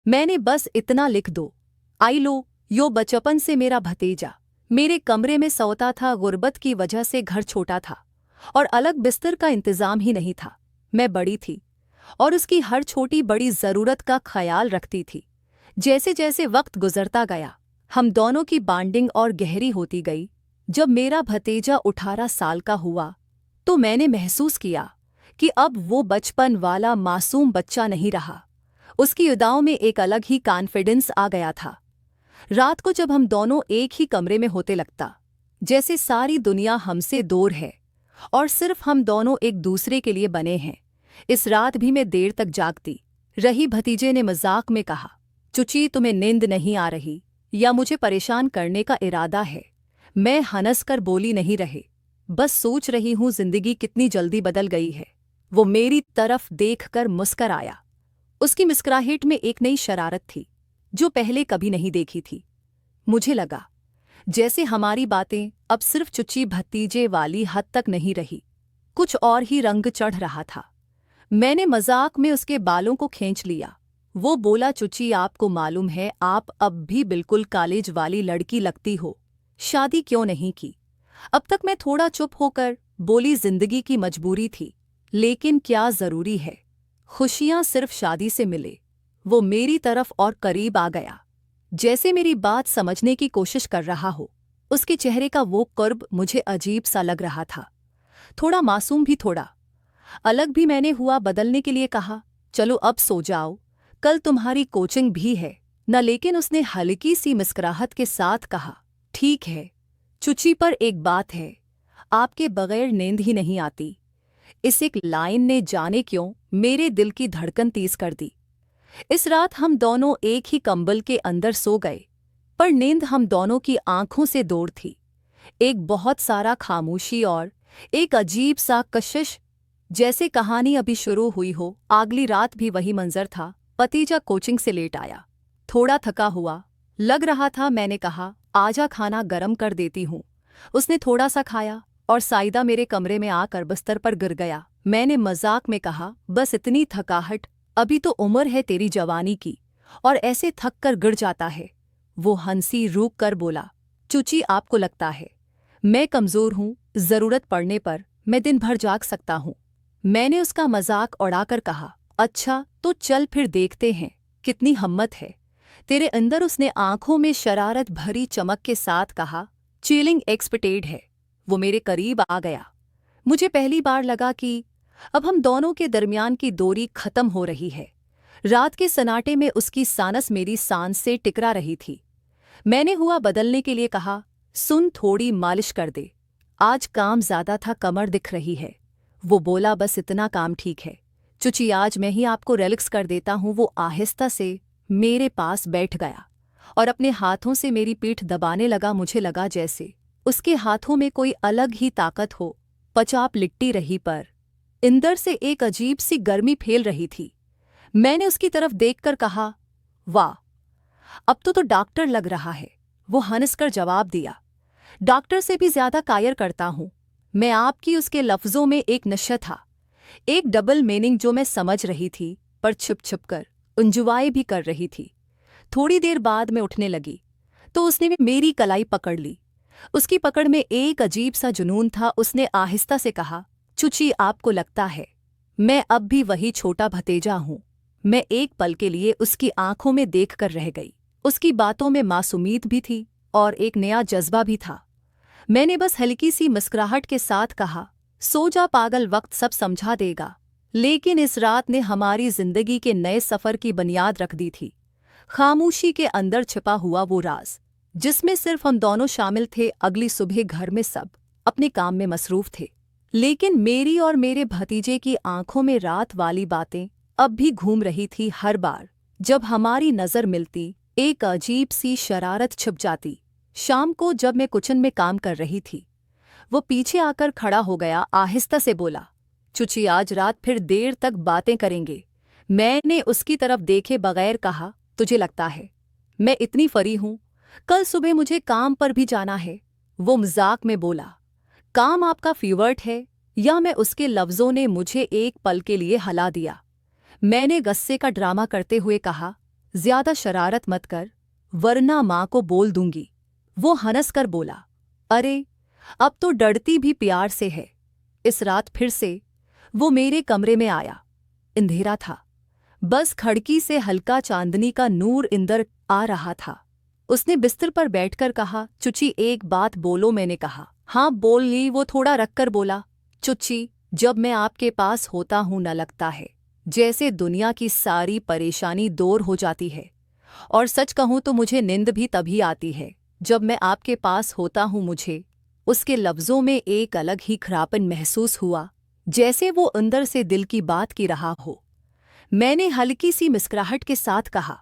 मैंने बस इतना लिख दो। आई लो, यो बचपन से मेरा भतीजा मेरे कमरे में सोता था। गुर्बत की वजह से घर छोटा था और अलग बिस्तर का इंतजाम ही नहीं था। मैं बड़ी थी और उसकी हर छोटी बड़ी ज़रूरत का ख्याल रखती थी। जैसे जैसे वक्त गुजरता गया, हम दोनों की बॉन्डिंग और गहरी होती गई। जब मेरा भतीजा 18 साल का हुआ तो मैंने महसूस किया कि अब वो बचपन वाला मासूम बच्चा नहीं रहा। उसकी अदाओं में एक अलग ही कॉन्फिडेंस आ गया था। रात को जब हम दोनों एक ही कमरे में होते लगता जैसे सारी दुनिया हमसे दूर है और सिर्फ हम दोनों एक दूसरे के लिए बने हैं। इस रात भी मैं देर तक जागती रही। भतीजे ने मजाक में कहा, चुची तुम्हें नींद नहीं आ रही या मुझे परेशान करने का इरादा है? मैं हंस कर बोली, नहीं रहे, बस सोच रही हूँ जिंदगी कितनी जल्दी बदल गई है। वो मेरी तरफ देखकर मुस्कराया। उसकी मुस्कुराहट में एक नई शरारत थी जो पहले कभी नहीं देखी थी। मुझे लगा जैसे हमारी बातें अब सिर्फ चुची भतीजे वाली हद तक नहीं रही, कुछ और ही रंग चढ़ रहा था। मैंने मजाक में उसके बालों को खींच लिया। वो बोला, चुची आपको मालूम है आप अब भी बिल्कुल कॉलेज वाली लड़की लगती हो, शादी क्यों नहीं की? अब तक मैं थोड़ा चुप होकर बोली, जिंदगी की मजबूरी थी, लेकिन क्या जरूरी है खुशियां सिर्फ शादी से मिले? वो मेरी तरफ और करीब आ गया, जैसे मेरी बात समझने की कोशिश कर रहा हो। उसके चेहरे का वो कर्ब मुझे अजीब सा लग रहा था, थोड़ा मासूम भी, थोड़ा अलग भी। मैंने हुआ बदलने के लिए कहा, चलो अब सो जाओ, कल तुम्हारी कोचिंग भी है न? लेकिन उसने हल्की सी मुस्कुराहट के साथ कहा, ठीक है चुची, पर एक बात है, आपके बगैर नींद ही नहीं आती। इस एक लाइन ने जाने क्यों मेरे दिल की धड़कन तेज कर दी। इस रात हम दोनों एक ही कंबल के अंदर सो गए, पर नींद हम दोनों की आंखों से दूर थी। एक बहुत सारा खामोशी और एक अजीब सा कशिश, जैसे कहानी अभी शुरू हुई हो। अगली रात भी वही मंजर था। भतीजा कोचिंग से लेट आया, थोड़ा थका हुआ लग रहा था। मैंने कहा, आजा खाना गरम कर देती हूँ। उसने थोड़ा सा खाया और साइदा मेरे कमरे में आकर बिस्तर पर गिर गया। मैंने मजाक में कहा, बस इतनी थकाहट, अभी तो उम्र है तेरी जवानी की और ऐसे थक कर गिर जाता है। वो हंसी रूक कर बोला, चुची आपको लगता है मैं कमज़ोर हूँ? ज़रूरत पड़ने पर मैं दिन भर जाग सकता हूँ। मैंने उसका मजाक उड़ाकर कहा, अच्छा तो चल फिर देखते हैं कितनी हिम्मत है तेरे अंदर। उसने आंखों में शरारत भरी चमक के साथ कहा, चीलिंग एक्सपेक्टेड है। वो मेरे करीब आ गया। मुझे पहली बार लगा कि अब हम दोनों के दरमियान की दूरी खत्म हो रही है। रात के सन्नाटे में उसकी सांस मेरी सांस से टकरा रही थी। मैंने हुआ बदलने के लिए कहा, सुन थोड़ी मालिश कर दे, आज काम ज्यादा था, कमर दिख रही है। वो बोला, बस इतना काम ठीक है चुची, आज मैं ही आपको रिलैक्स कर देता हूँ। वो आहिस्ता से मेरे पास बैठ गया और अपने हाथों से मेरी पीठ दबाने लगा। मुझे लगा जैसे उसके हाथों में कोई अलग ही ताकत हो। पचाप लिट्टी रही पर अंदर से एक अजीब सी गर्मी फैल रही थी। मैंने उसकी तरफ देखकर कहा, वाह अब तो डॉक्टर लग रहा है। वो हंसकर जवाब दिया, डॉक्टर से भी ज्यादा कायर करता हूँ मैं आपकी। उसके लफ्जों में एक नशा था, एक डबल मीनिंग जो मैं समझ रही थी पर छुप छुप कर एंजॉय भी कर रही थी। थोड़ी देर बाद मैं उठने लगी तो उसने मेरी कलाई पकड़ ली। उसकी पकड़ में एक अजीब सा जुनून था। उसने आहिस्ता से कहा, चुची आपको लगता है मैं अब भी वही छोटा भतीजा हूँ? मैं एक पल के लिए उसकी आंखों में देखकर रह गई। उसकी बातों में मासूमियत भी थी और एक नया जज्बा भी था। मैंने बस हल्की सी मुस्कुराहट के साथ कहा, सो जा पागल, वक्त सब समझा देगा। लेकिन इस रात ने हमारी जिंदगी के नए सफर की बुनियाद रख दी थी। खामोशी के अंदर छिपा हुआ वो राज जिसमें सिर्फ हम दोनों शामिल थे। अगली सुबह घर में सब अपने काम में मसरूफ थे, लेकिन मेरी और मेरे भतीजे की आंखों में रात वाली बातें अब भी घूम रही थी। हर बार जब हमारी नजर मिलती एक अजीब सी शरारत छिप जाती। शाम को जब मैं किचन में काम कर रही थी, वो पीछे आकर खड़ा हो गया, आहिस्ता से बोला, चुची आज रात फिर देर तक बातें करेंगे? मैंने उसकी तरफ देखे बगैर कहा, तुझे लगता है मैं इतनी फरी हूं? कल सुबह मुझे काम पर भी जाना है। वो मजाक में बोला, काम आपका फेवरेट है या? मैं उसके लफ्जों ने मुझे एक पल के लिए हला दिया। मैंने गुस्से का ड्रामा करते हुए कहा, ज्यादा शरारत मत कर, वरना माँ को बोल दूंगी। वो हंस कर बोला, अरे अब तो डरती भी प्यार से है। इस रात फिर से वो मेरे कमरे में आया। अंधेरा था, बस खिड़की से हल्का चांदनी का नूर अंदर आ रहा था। उसने बिस्तर पर बैठकर कहा, चुची एक बात बोलो। मैंने कहा, हाँ बोल ली। वो थोड़ा रखकर बोला, चुची जब मैं आपके पास होता हूँ न लगता है जैसे दुनिया की सारी परेशानी दूर हो जाती है। और सच कहूँ तो मुझे नींद भी तभी आती है जब मैं आपके पास होता हूँ। मुझे उसके लफ्ज़ों में एक अलग ही खरापन महसूस हुआ, जैसे वो अंदर से दिल की बात की रहा हो। मैंने हल्की सी मुस्कुराहट के साथ कहा,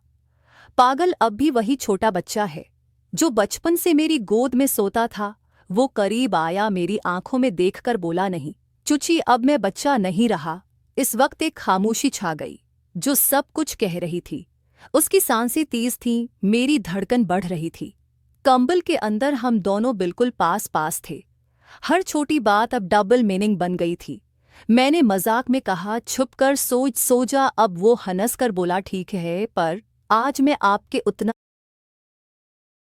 पागल अब भी वही छोटा बच्चा है जो बचपन से मेरी गोद में सोता था। वो करीब आया, मेरी आंखों में देखकर बोला, नहीं चुची अब मैं बच्चा नहीं रहा। इस वक्त एक खामोशी छा गई जो सब कुछ कह रही थी। उसकी सांसें तेज थीं, मेरी धड़कन बढ़ रही थी। कंबल के अंदर हम दोनों बिल्कुल पास पास थे। हर छोटी बात अब डबल मीनिंग बन गई थी। मैंने मजाक में कहा, छुपकर सो जा अब। वो हंस कर बोला, ठीक है पर आज मैं आपके उतना